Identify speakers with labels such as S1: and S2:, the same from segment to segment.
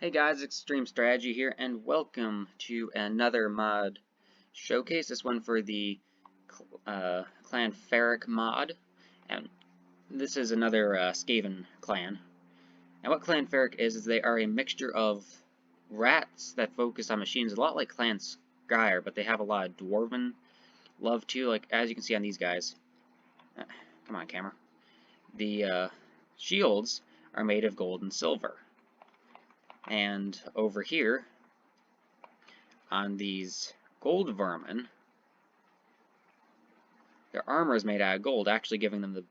S1: Hey guys, Extreme Strategy here, and welcome to another mod showcase. This one for the clan Ferrik mod, and this is another Skaven clan. And what clan Ferrik is they are a mixture of rats that focus on machines, a lot like clan Skyer, but they have a lot of dwarven love too, like as you can see on these guys. Come on, camera. The shields are made of gold and silver. And over here, on these gold vermin, their armor is made out of gold, actually giving them the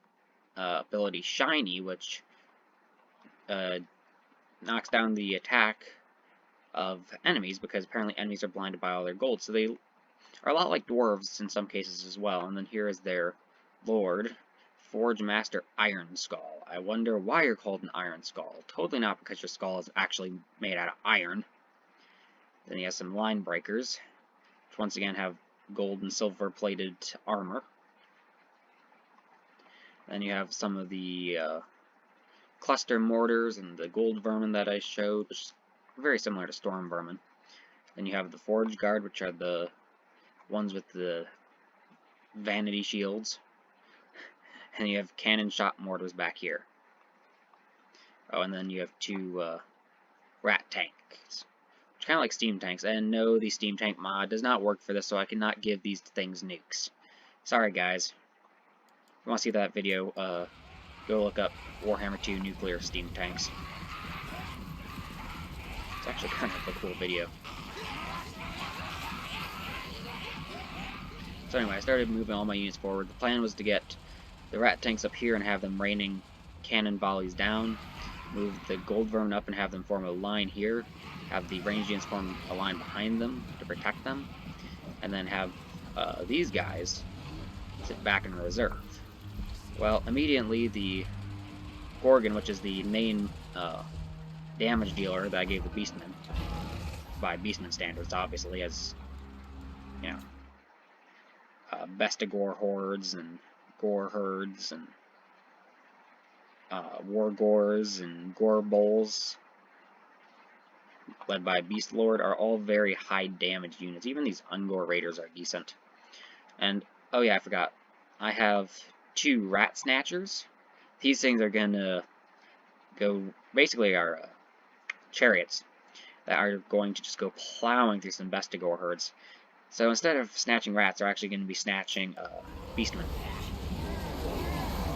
S1: ability Shiny, which knocks down the attack of enemies, because apparently enemies are blinded by all their gold. So they are a lot like dwarves in some cases as well. And then here is their lord, Forge Master Iron Skull. I wonder why you're called an Iron Skull. Totally not because your skull is actually made out of iron. Then he has some line breakers, which once again have gold and silver plated armor. Then you have some of the cluster mortars and the gold vermin that I showed, which is very similar to storm vermin. Then you have the forge guard, which are the ones with the vanity shields. And you have cannon shot mortars back here. Oh, and then you have two rat tanks, which kind of like steam tanks. And no, the steam tank mod does not work for this, so I cannot give these things nukes. Sorry, guys. If you want to see that video, go look up Warhammer 2 nuclear steam tanks. It's actually kind of a cool video. So anyway, I started moving all my units forward. The plan was to get the rat tanks up here and have them raining cannon volleys down, move the gold vermin up and have them form a line here, have the ranged units form a line behind them to protect them, and then have these guys sit back in reserve. Well, immediately the Gorgon, which is the main damage dealer that I gave the Beastmen, by Beastman standards obviously, as, you know, Bestigor hordes and Gore herds and War Gores and Gore Bulls, led by Beast Lord, are all very high damage units. Even these Ungor Raiders are decent. And, oh yeah, I forgot. I have two Rat Snatchers. These things are gonna go, basically are chariots that are going to just go plowing through some Bestigor herds. So instead of snatching rats, they're actually going to be snatching Beastmen.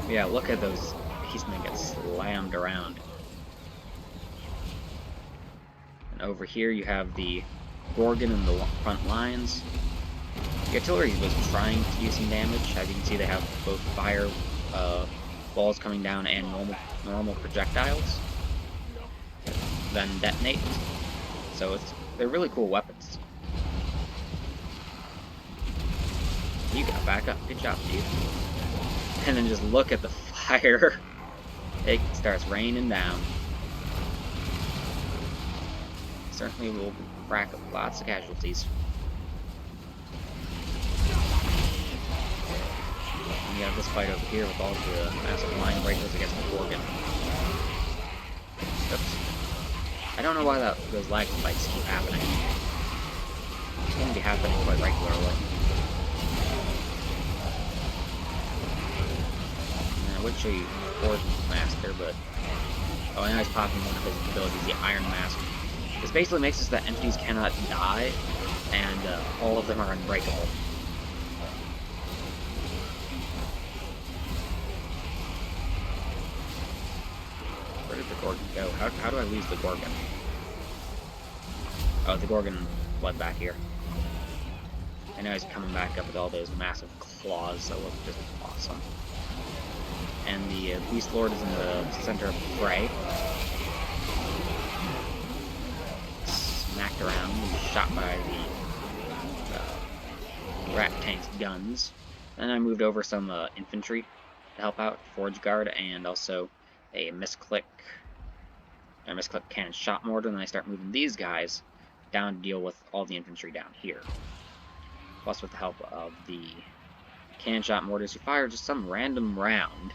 S1: Yeah, look at those Beastmen get slammed around. And over here you have the Gorgon in the front lines. The artillery was trying to do some damage. As you can see, they have both fire balls coming down and normal projectiles that then detonate. So they're really cool weapons. You got back up. Good job, dude. And then just look at the fire. It starts raining down. Certainly will rack up lots of casualties. And you have this fight over here with all the massive line breakers against the Gorgon. Oops. I don't know why those lag spikes keep happening. It's going to be happening quite regularly. I would show you Forge Master, but oh, and I was popping one of his abilities, the Iron Mask. This basically makes it so that entities cannot die, and all of them are unbreakable. Where did the Gorgon go? How do I lose the Gorgon? Oh, the Gorgon fled back here. I know he's coming back up with all those massive claws that look just awesome. And the Beast Lord is in the center of the fray. Smacked around and shot by the rat tank's guns. Then I moved over some infantry to help out, Forge Guard, and also a misclick cannon shot mortar. And then I start moving these guys down to deal with all the infantry down here. Plus, with the help of the cannon shot mortars, who fire just some random round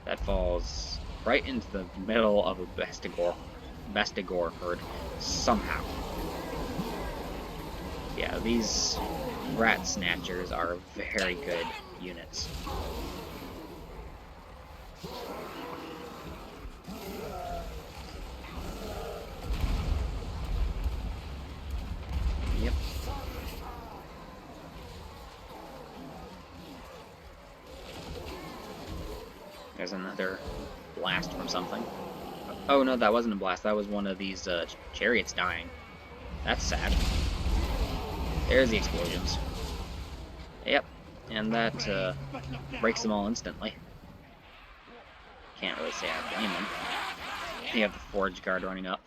S1: that falls right into the middle of a Bestigor herd somehow. Yeah, these rat snatchers are very good units. Yep. There's another blast from something. Oh no, that wasn't a blast. That was one of these chariots dying. That's sad. There's the explosions. Yep, and that breaks them all instantly. Can't really say I blame them. You have the Forge Guard running up.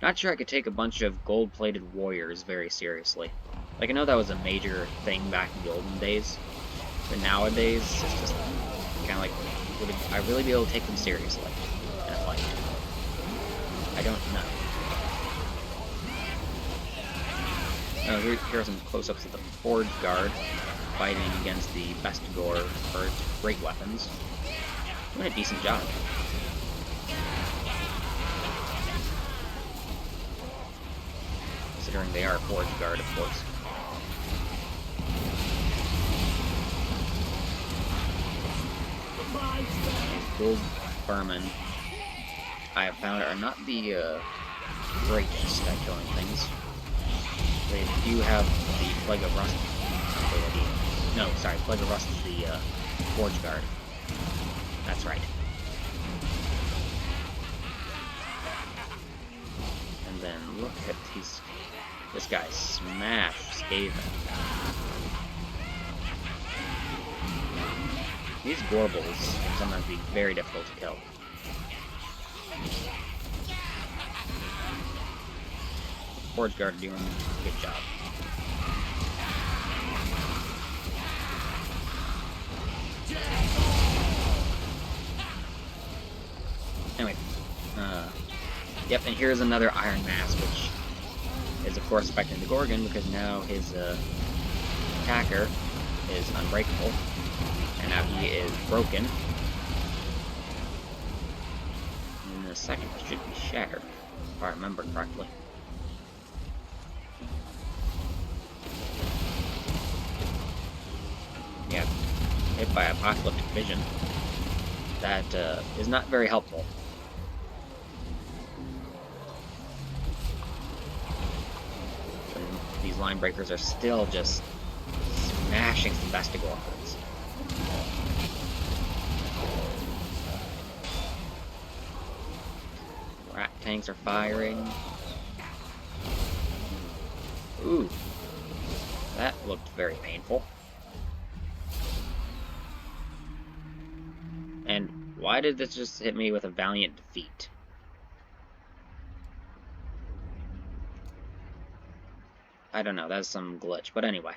S1: Not sure I could take a bunch of gold-plated warriors very seriously. Like, I know that was a major thing back in the olden days, but nowadays, it's just kind of like, would I really be able to take them seriously in a fight? I don't know. Oh, here are some close-ups of the Forge Guard fighting against the Bestigor Herd's great weapons. Doing a decent job. Considering they are Forge Guard, of course. These gold vermin, I have found, are not the greatest at killing things. They do have the Plague of Rust ability. No, sorry, Plague of Rust is the Forge Guard. That's right. And then look at this guy smash Skaven. These Gorbles can sometimes be very difficult to kill. Forge Guard doing a good job. Anyway, yep, and here's another Iron Mass, which is of course affecting the Gorgon because now his attacker is unbreakable, and now he is broken. And in a second, it should be shattered, if I remember correctly. Yeah, hit by Apocalyptic Vision. That is not very helpful. And these line breakers are still just smashing some Bestigor herds. Rat tanks are firing. Ooh, that looked very painful. And why did this just hit me with a valiant defeat? I don't know, that's some glitch, but anyway.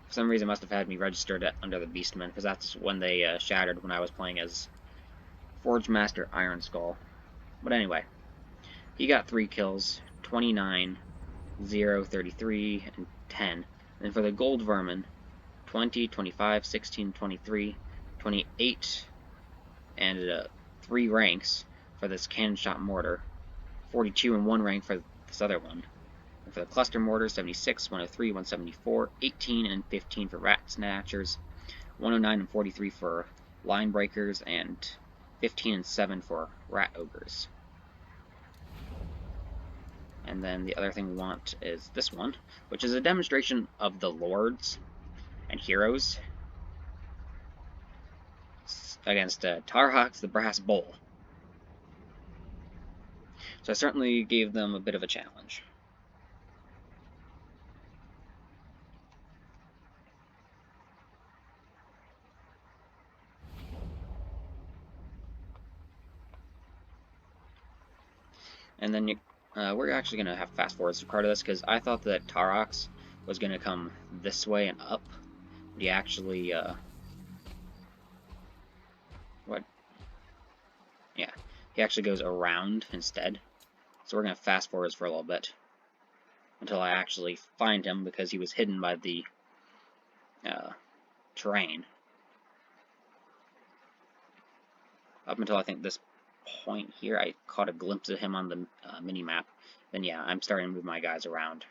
S1: For some reason it must have had me registered under the Beastmen, because that's when they shattered when I was playing as Forge Master Iron Skull. But anyway, he got 3 kills, 29, 0, 33, and 10. And for the Gold Vermin, 20, 25, 16, 23, 28, and 3 ranks for this Cannon Shot Mortar, 42 and 1 rank for this other one. And for the Cluster Mortar, 76, 103, 174, 18 and 15 for Rat Snatchers, 109 and 43 for Line Breakers, and 15 and 7 for Rat Ogres. And then the other thing we want is this one, which is a demonstration of the Lords and Heroes against Tarhawks the Brass Bull. So I certainly gave them a bit of a challenge. And then we're actually going to have fast forwards to part of this, because I thought that Tarhawks was going to come this way and up. But he actually, he actually goes around instead. So we're going to fast forwards for a little bit until I actually find him, because he was hidden by the terrain. up until I think this point here. I caught a glimpse of him on the mini-map. Then yeah, I'm starting to move my guys around.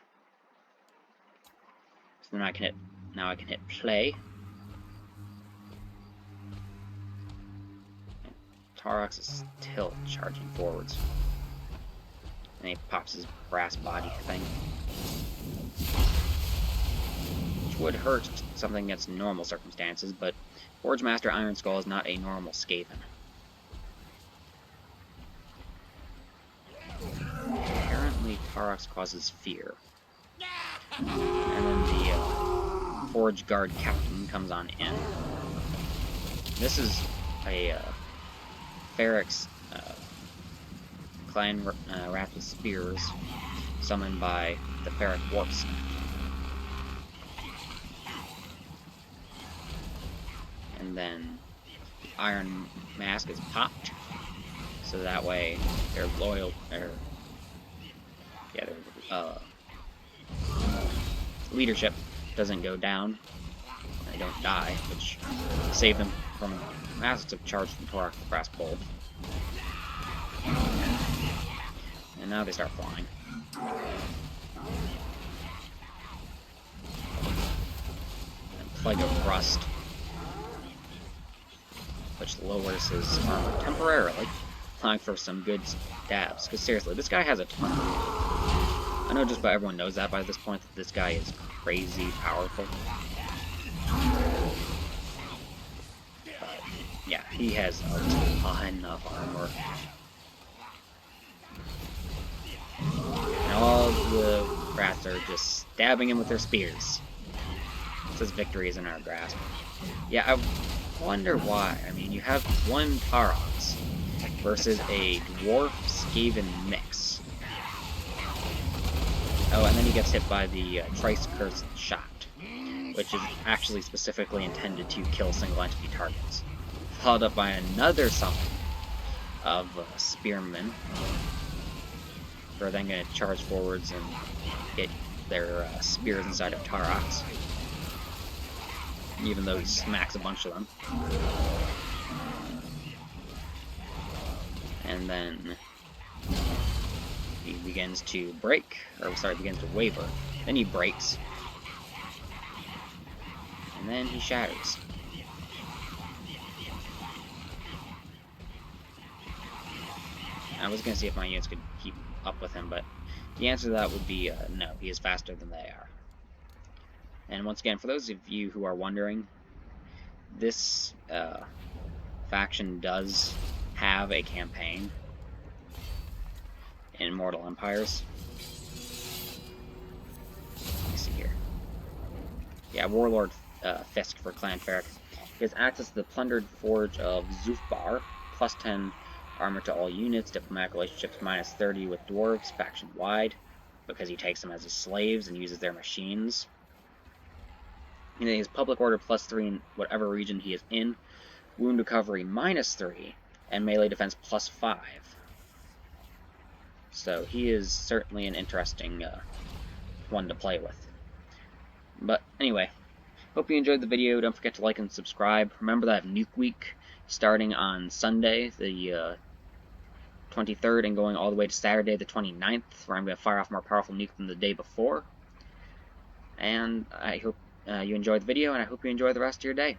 S1: So then I can hit play. And Taurox is still charging forwards. And he pops his brass body thing. Which would hurt something against normal circumstances, but Forge Master Iron Skull is not a normal Skaven. Apparently Taurox causes fear. And then the Forge Guard Captain comes on in. This is a Ferrik's Clan Wrath with Spears, summoned by the Ferrik Warps. And then Iron Mask is popped, so that way their leadership doesn't go down. They don't die, which saved them from a massive charge from Taurox the Brass Bolt. And now they start flying. And Plague of Rust, which lowers his armor temporarily, allowing for some good stabs. Because seriously, this guy has a ton. I know just about everyone knows that by this point, that this guy is crazy powerful. But yeah, he has a ton of armor. And all the rats are just stabbing him with their spears. It says victory is in our grasp. Yeah, I wonder why. I mean, you have one Taurox versus a Dwarf Skaven mix. Oh, and then he gets hit by the Trice Cursed Shot, which is actually specifically intended to kill single entity targets. Followed up by another summon of Spearmen, who are then going to charge forwards and get their spears inside of Taurox, even though he smacks a bunch of them. And then he begins to break, or sorry, begins to waver. Then he breaks. And then he shatters. I was going to see if my units could keep up with him, but the answer to that would be no, he is faster than they are. And once again, for those of you who are wondering, this faction does have a campaign in Mortal Empires. Let me see here. Yeah, Warlord Fisk for Clan Ferrik. He has access to the plundered forge of Zufbar, plus 10 armor to all units, diplomatic relationships minus 30 with dwarves, faction-wide, because he takes them as his slaves and uses their machines. And then he has public order plus 3 in whatever region he is in, wound recovery minus 3, and melee defense plus 5. So he is certainly an interesting one to play with. But anyway, hope you enjoyed the video. Don't forget to like and subscribe. Remember that I have Nuke Week starting on Sunday, the 23rd, and going all the way to Saturday, the 29th, where I'm going to fire off more powerful nuke than the day before. And I hope you enjoyed the video, and I hope you enjoy the rest of your day.